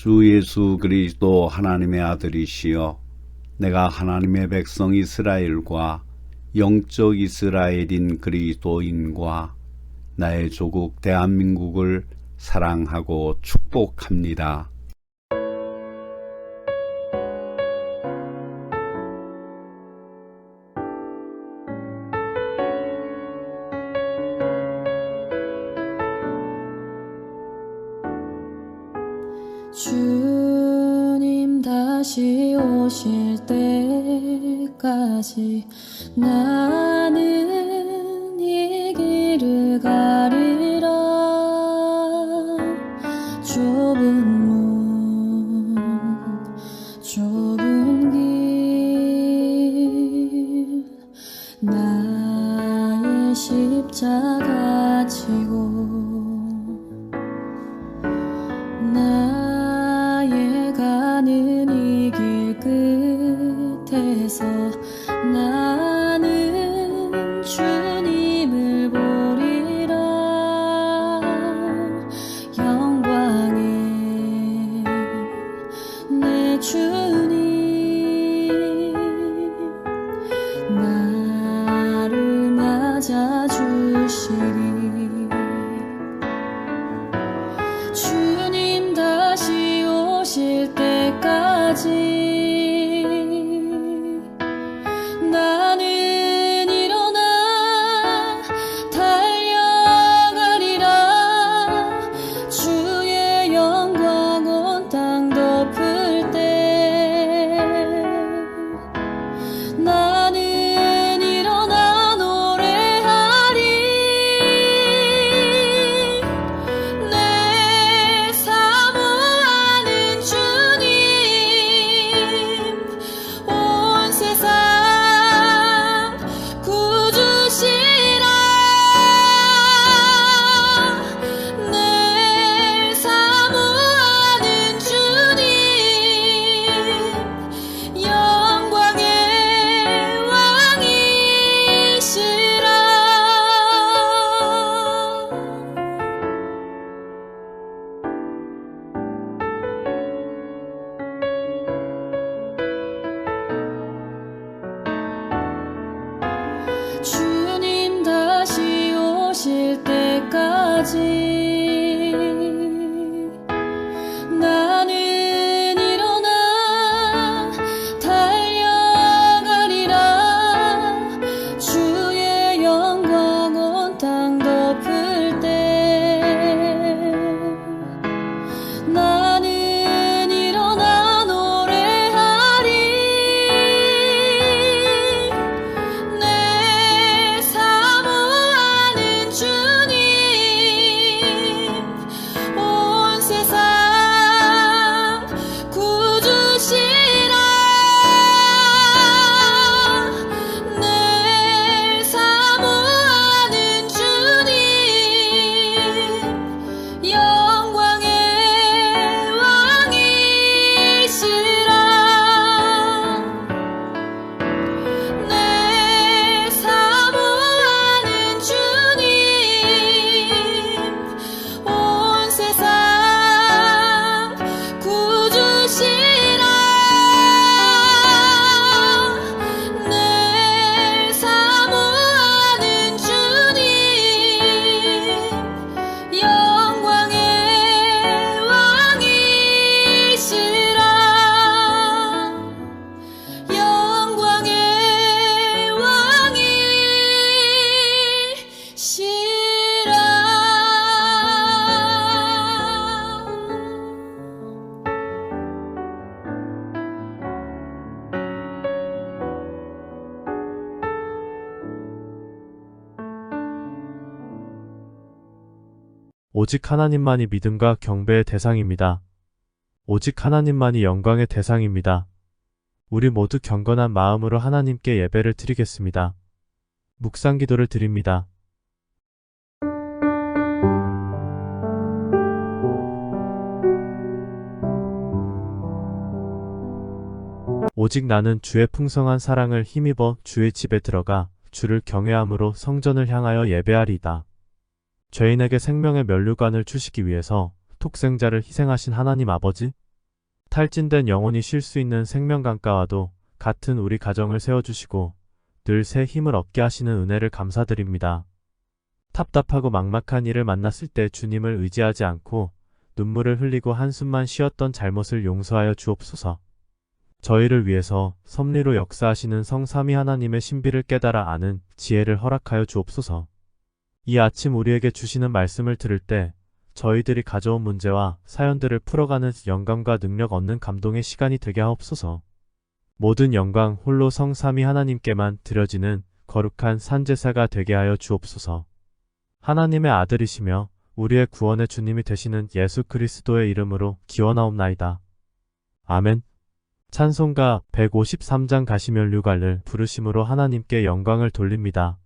주 예수 그리스도 하나님의 아들이시여, 내가 하나님의 백성 이스라엘과 영적 이스라엘인 그리스도인과 나의 조국 대한민국을 사랑하고 축복합니다. 주님 다시 오실 때까지 나는 이 길을 가리라. 좁은 문 좁은 길 나의 십자가 지고 나의 가는 이 길 끝에서 나는 주님을 보리라. 영광의 내 주님 나를 맞아 주시리. 주님 다시 오실 때까지 나는 일어나 달려가리라. 주의 영광 온 땅 덮을 때 나는 일어나 노래하리. 내 사모하는 주님 온 세상 구주시라. 내 사모하는 주님 영광의 왕이시라. 주님 다시 오실 때까지 나는 일어나 달려가리라. 주의 영광 온 땅 덮을 때 나는 일어나 노래하리. 내 사모하는 주님 온 세상 구주시라. 내 사모하는 주님 영광의 왕이시라. 내 사모하는 주님 온 세상 구주시라. 내 사모하는 주님 영광의 왕이시라. 영광의 오직 하나님만이 믿음과 경배의 대상입니다. 오직 하나님만이 영광의 대상입니다. 우리 모두 경건한 마음으로 하나님께 예배를 드리겠습니다. 묵상 기도를 드립니다. 오직 나는 주의 풍성한 사랑을 힘입어 주의 집에 들어가 주를 경외함으로 성전을 향하여 예배하리이다. 죄인에게 생명의 면류관을 주시기 위해서 독생자를 희생하신 하나님 아버지, 탈진된 영혼이 쉴 수 있는 생명강가와도 같은 우리 가정을 세워주시고 늘 새 힘을 얻게 하시는 은혜를 감사드립니다. 답답하고 막막한 일을 만났을 때 주님을 의지하지 않고 눈물을 흘리고 한숨만 쉬었던 잘못을 용서하여 주옵소서. 저희를 위해서 섭리로 역사하시는 성삼위 하나님의 신비를 깨달아 아는 지혜를 허락하여 주옵소서. 이 아침 우리에게 주시는 말씀을 들을 때 저희들이 가져온 문제와 사연들을 풀어가는 영감과 능력 얻는 감동의 시간이 되게 하옵소서. 모든 영광 홀로 성삼위 하나님께만 드려지는 거룩한 산제사가 되게 하여 주옵소서. 하나님의 아들이시며 우리의 구원의 주님이 되시는 예수 그리스도의 이름으로 기원하옵나이다. 아멘. 찬송가 153장 가시면류갈을 부르심으로 하나님께 영광을 돌립니다.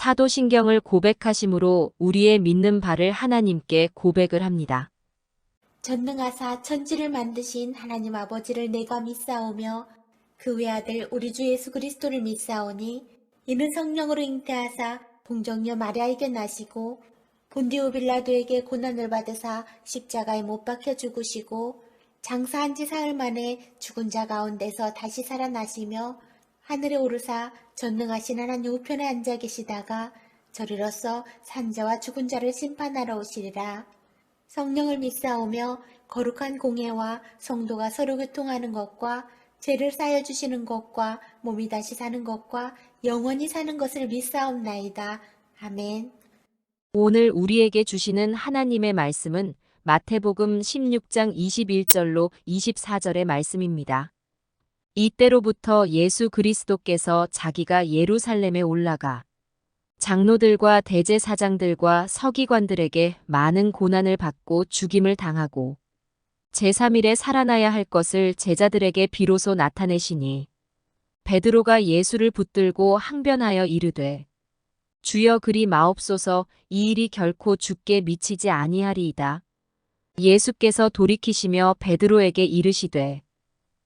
사도신경을 고백하심으로 우리의 믿는 바를 하나님께 고백을 합니다. 전능하사 천지를 만드신 하나님 아버지를 내가 믿사오며 그 외아들 우리 주 예수 그리스도를 믿사오니 이는 성령으로 잉태하사 동정녀 마리아에게 나시고 본디오 빌라도에게 고난을 받으사 십자가에 못 박혀 죽으시고 장사한 지 사흘 만에 죽은 자 가운데서 다시 살아나시며 하늘에 오르사 전능하신 하나님 우편에 앉아 계시다가 저리로서 산자와 죽은 자를 심판하러 오시리라. 성령을 믿사오며 거룩한 공예와 성도가 서로 교통하는 것과 죄를 쌓여 주시는 것과 몸이 다시 사는 것과 영원히 사는 것을 믿사옵나이다. 아멘. 오늘 우리에게 주시는 하나님의 말씀은 마태복음 16장 21절로 24절의 말씀입니다. 이때로부터 예수 그리스도께서 자기가 예루살렘에 올라가 장로들과 대제사장들과 서기관들에게 많은 고난을 받고 죽임을 당하고 제3일에 살아나야 할 것을 제자들에게 비로소 나타내시니 베드로가 예수를 붙들고 항변하여 이르되 주여 그리 마옵소서 이 일이 결코 주께 미치지 아니하리이다. 예수께서 돌이키시며 베드로에게 이르시되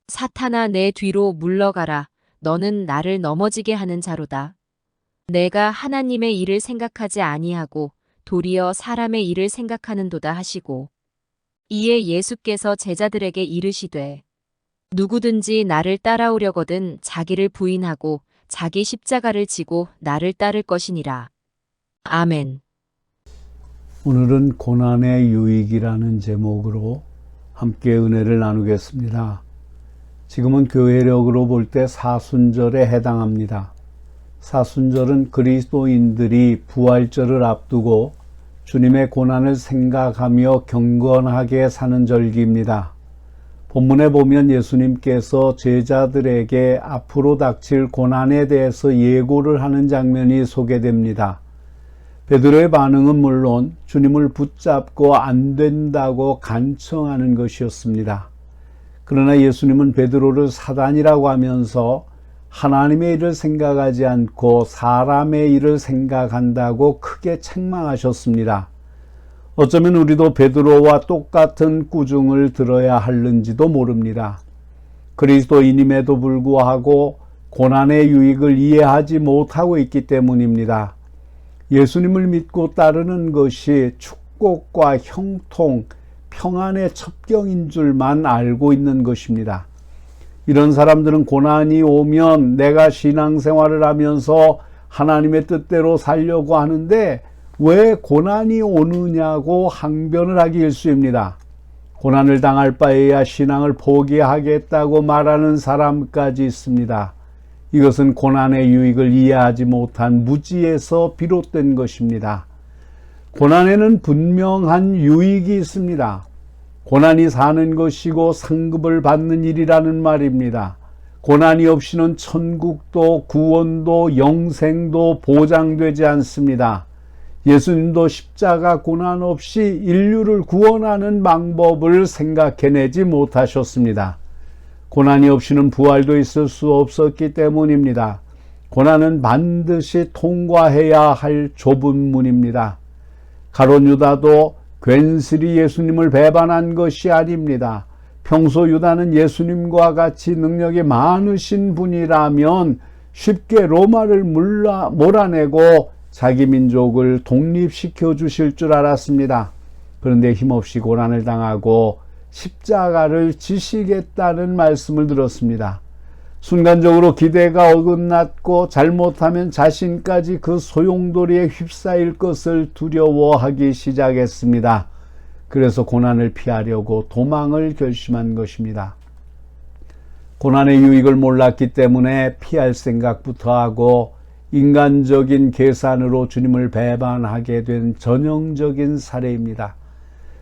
사탄아 내 뒤로 물러가라. 너는 나를 넘어지게 하는 자로다. 내가 하나님의 일을 생각하지 아니하고 도리어 사람의 일을 생각하는도다 하시고 이에 예수께서 제자들에게 이르시되 누구든지 나를 따라오려거든 자기를 부인하고 자기 십자가를 지고 나를 따를 것이니라. 아멘. 오늘은 고난의 유익이라는 제목으로 함께 은혜를 나누겠습니다. 지금은 교회력으로 볼 때 사순절에 해당합니다. 사순절은 그리스도인들이 부활절을 앞두고 주님의 고난을 생각하며 경건하게 사는 절기입니다. 본문에 보면 예수님께서 제자들에게 앞으로 닥칠 고난에 대해서 예고를 하는 장면이 소개됩니다. 베드로의 반응은 물론 주님을 붙잡고 안 된다고 간청하는 것이었습니다. 그러나 예수님은 베드로를 사단이라고 하면서 하나님의 일을 생각하지 않고 사람의 일을 생각한다고 크게 책망하셨습니다. 어쩌면 우리도 베드로와 똑같은 꾸중을 들어야 할는지도 모릅니다. 그리스도인임에도 불구하고 고난의 유익을 이해하지 못하고 있기 때문입니다. 예수님을 믿고 따르는 것이 축복과 형통, 평안의 첩경인 줄만 알고 있는 것입니다. 이런 사람들은 고난이 오면 내가 신앙생활을 하면서 하나님의 뜻대로 살려고 하는데 왜 고난이 오느냐고 항변을 하기 일쑤입니다. 고난을 당할 바에야 신앙을 포기하겠다고 말하는 사람까지 있습니다. 이것은 고난의 유익을 이해하지 못한 무지에서 비롯된 것입니다. 고난에는 분명한 유익이 있습니다. 고난이 사는 것이고 상급을 받는 일이라는 말입니다. 고난이 없이는 천국도 구원도 영생도 보장되지 않습니다. 예수님도 십자가 고난 없이 인류를 구원하는 방법을 생각해내지 못하셨습니다. 고난이 없이는 부활도 있을 수 없었기 때문입니다. 고난은 반드시 통과해야 할 좁은 문입니다. 가룟 유다도 괜스리 예수님을 배반한 것이 아닙니다. 평소 유다는 예수님과 같이 능력이 많으신 분이라면 쉽게 로마를 몰아내고 자기 민족을 독립시켜 주실 줄 알았습니다. 그런데 힘없이 고난을 당하고 십자가를 지시겠다는 말씀을 들었습니다. 순간적으로 기대가 어긋났고 잘못하면 자신까지 그 소용돌이에 휩싸일 것을 두려워하기 시작했습니다. 그래서 고난을 피하려고 도망을 결심한 것입니다. 고난의 유익을 몰랐기 때문에 피할 생각부터 하고 인간적인 계산으로 주님을 배반하게 된 전형적인 사례입니다.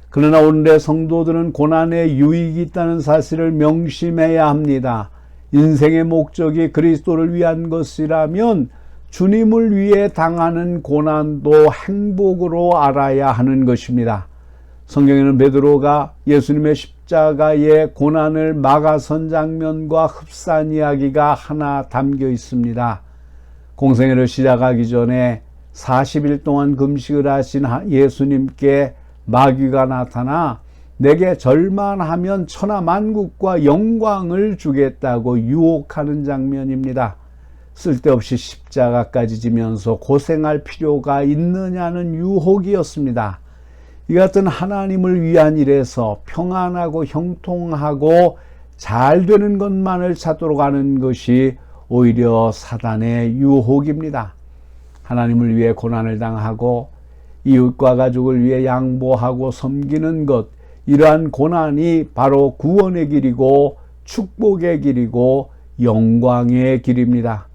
그러나 오늘의 성도들은 고난의 유익이 있다는 사실을 명심해야 합니다. 인생의 목적이 그리스도를 위한 것이라면 주님을 위해 당하는 고난도 행복으로 알아야 하는 것입니다. 성경에는 베드로가 예수님의 십자가의 고난을 막아선 장면과 흡사한 이야기가 하나 담겨 있습니다. 공생애를 시작하기 전에 40일 동안 금식을 하신 예수님께 마귀가 나타나 내게 절만하면 천하만국과 영광을 주겠다고 유혹하는 장면입니다. 쓸데없이 십자가까지 지면서 고생할 필요가 있느냐는 유혹이었습니다. 이 같은 하나님을 위한 일에서 평안하고 형통하고 잘 되는 것만을 찾도록 하는 것이 오히려 사단의 유혹입니다. 하나님을 위해 고난을 당하고 이웃과 가족을 위해 양보하고 섬기는 것, 이러한 고난이 바로 구원의 길이고 축복의 길이고 영광의 길입니다.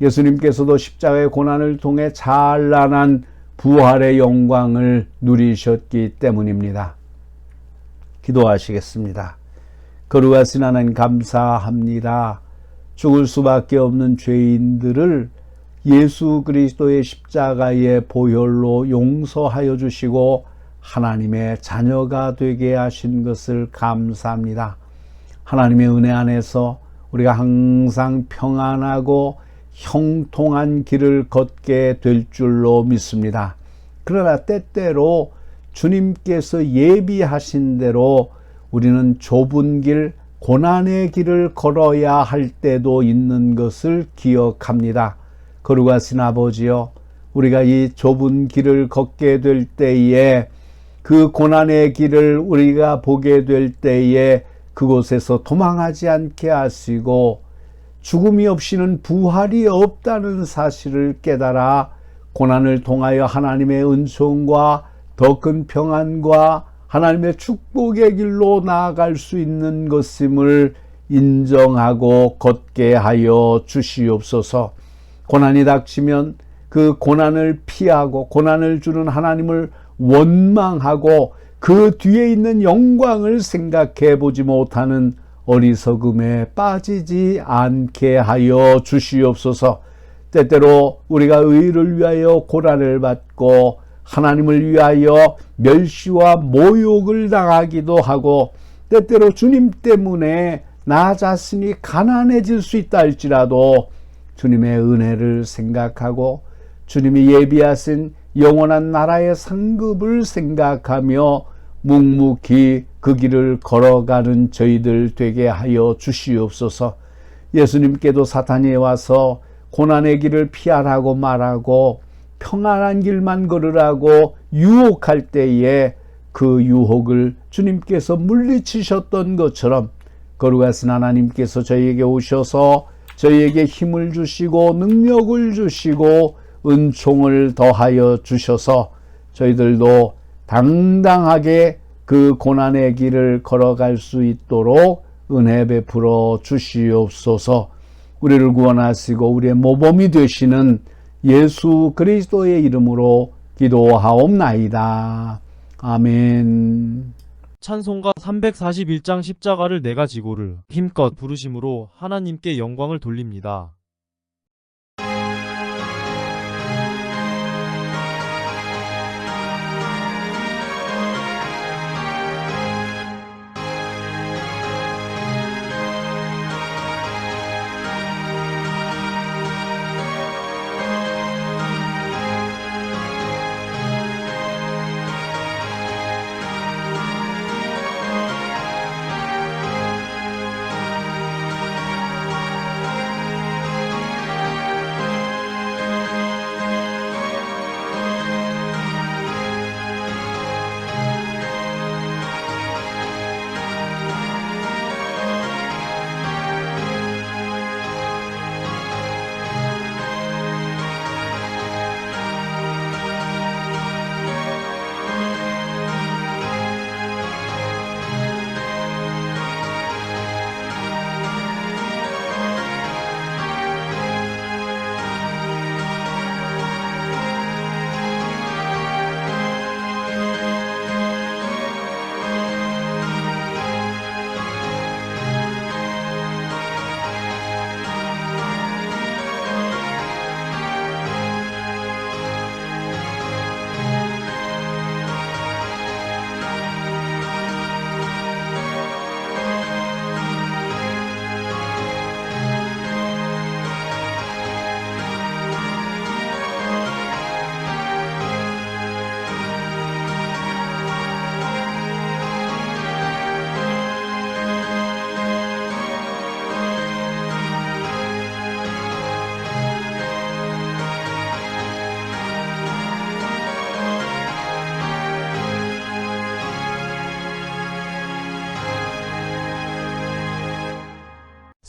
예수님께서도 십자가의 고난을 통해 찬란한 부활의 영광을 누리셨기 때문입니다. 기도하시겠습니다. 거룩하신 하나님 감사합니다. 죽을 수밖에 없는 죄인들을 예수 그리스도의 십자가의 보혈로 용서하여 주시고 하나님의 자녀가 되게 하신 것을 감사합니다. 하나님의 은혜 안에서 우리가 항상 평안하고 형통한 길을 걷게 될 줄로 믿습니다. 그러나 때때로 주님께서 예비하신 대로 우리는 좁은 길, 고난의 길을 걸어야 할 때도 있는 것을 기억합니다. 거룩하신 아버지여, 우리가 이 좁은 길을 걷게 될 때에 그 고난의 길을 우리가 보게 될 때에 그곳에서 도망하지 않게 하시고 죽음이 없이는 부활이 없다는 사실을 깨달아 고난을 통하여 하나님의 은총과 더 큰 평안과 하나님의 축복의 길로 나아갈 수 있는 것임을 인정하고 걷게 하여 주시옵소서. 고난이 닥치면 그 고난을 피하고 고난을 주는 하나님을 원망하고 그 뒤에 있는 영광을 생각해 보지 못하는 어리석음에 빠지지 않게 하여 주시옵소서. 때때로 우리가 의를 위하여 고난을 받고 하나님을 위하여 멸시와 모욕을 당하기도 하고 때때로 주님 때문에 나 자신이 가난해질 수 있다 할지라도 주님의 은혜를 생각하고 주님이 예비하신 영원한 나라의 상급을 생각하며 묵묵히 그 길을 걸어가는 저희들 되게 하여 주시옵소서. 예수님께도 사탄이 와서 고난의 길을 피하라고 말하고 평안한 길만 걸으라고 유혹할 때에 그 유혹을 주님께서 물리치셨던 것처럼 거룩하신 하나님께서 저희에게 오셔서 저희에게 힘을 주시고 능력을 주시고 은총을 더하여 주셔서 저희들도 당당하게 그 고난의 길을 걸어갈 수 있도록 은혜 베풀어 주시옵소서. 우리를 구원하시고 우리의 모범이 되시는 예수 그리스도의 이름으로 기도하옵나이다. 아멘. 찬송가 341장 십자가를 내가 지고를 힘껏 부르심으로 하나님께 영광을 돌립니다.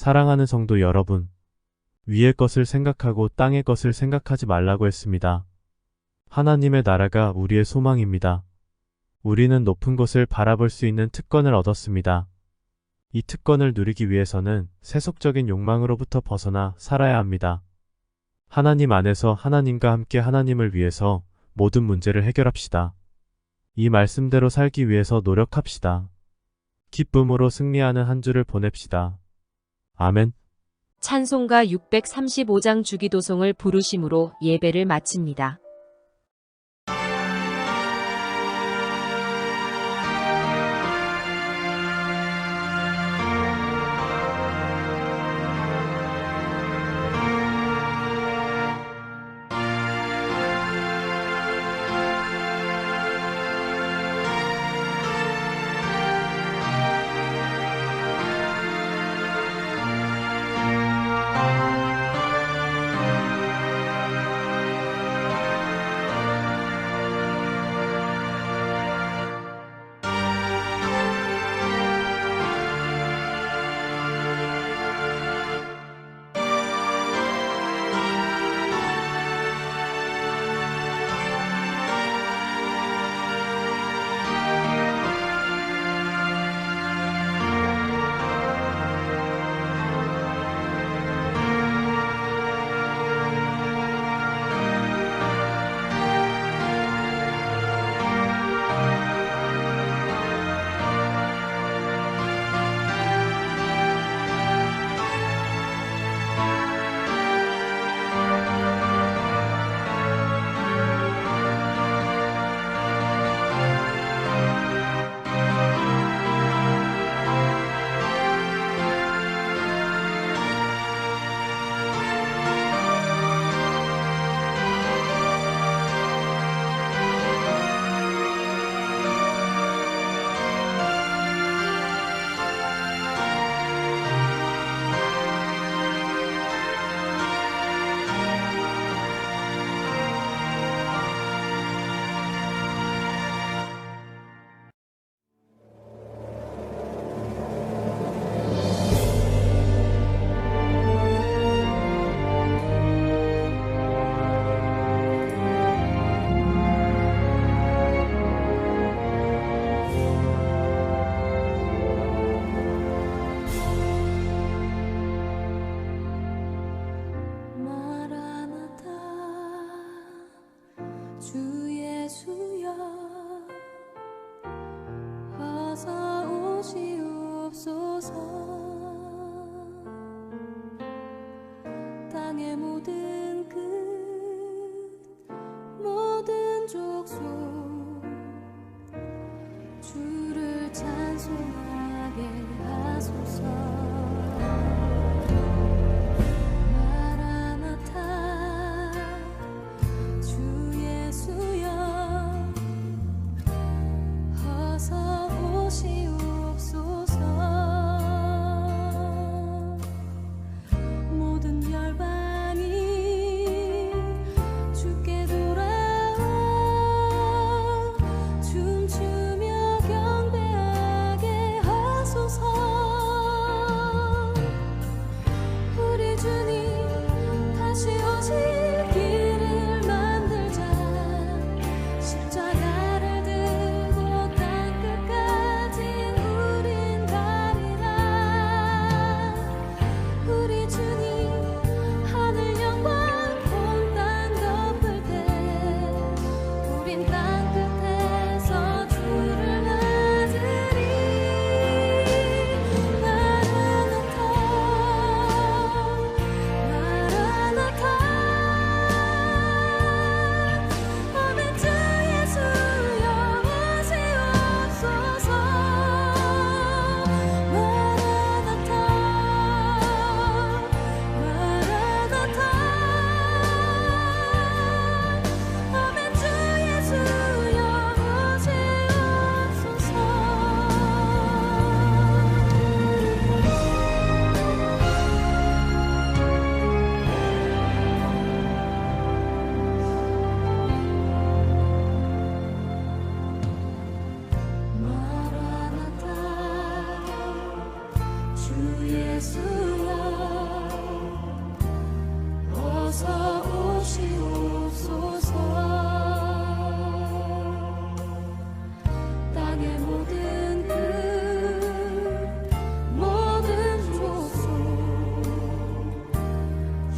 사랑하는 성도 여러분, 위의 것을 생각하고 땅의 것을 생각하지 말라고 했습니다. 하나님의 나라가 우리의 소망입니다. 우리는 높은 곳을 바라볼 수 있는 특권을 얻었습니다. 이 특권을 누리기 위해서는 세속적인 욕망으로부터 벗어나 살아야 합니다. 하나님 안에서 하나님과 함께 하나님을 위해서 모든 문제를 해결합시다. 이 말씀대로 살기 위해서 노력합시다. 기쁨으로 승리하는 한 주를 보냅시다. 아멘. 찬송가 635장 주기도송을 부르심으로 예배를 마칩니다. 주 예수여 어서 오시옵소서. 땅의 모든 끝 모든 족속 주를 찬송하게 하소서.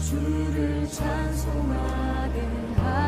주를 찬송하게 하소서.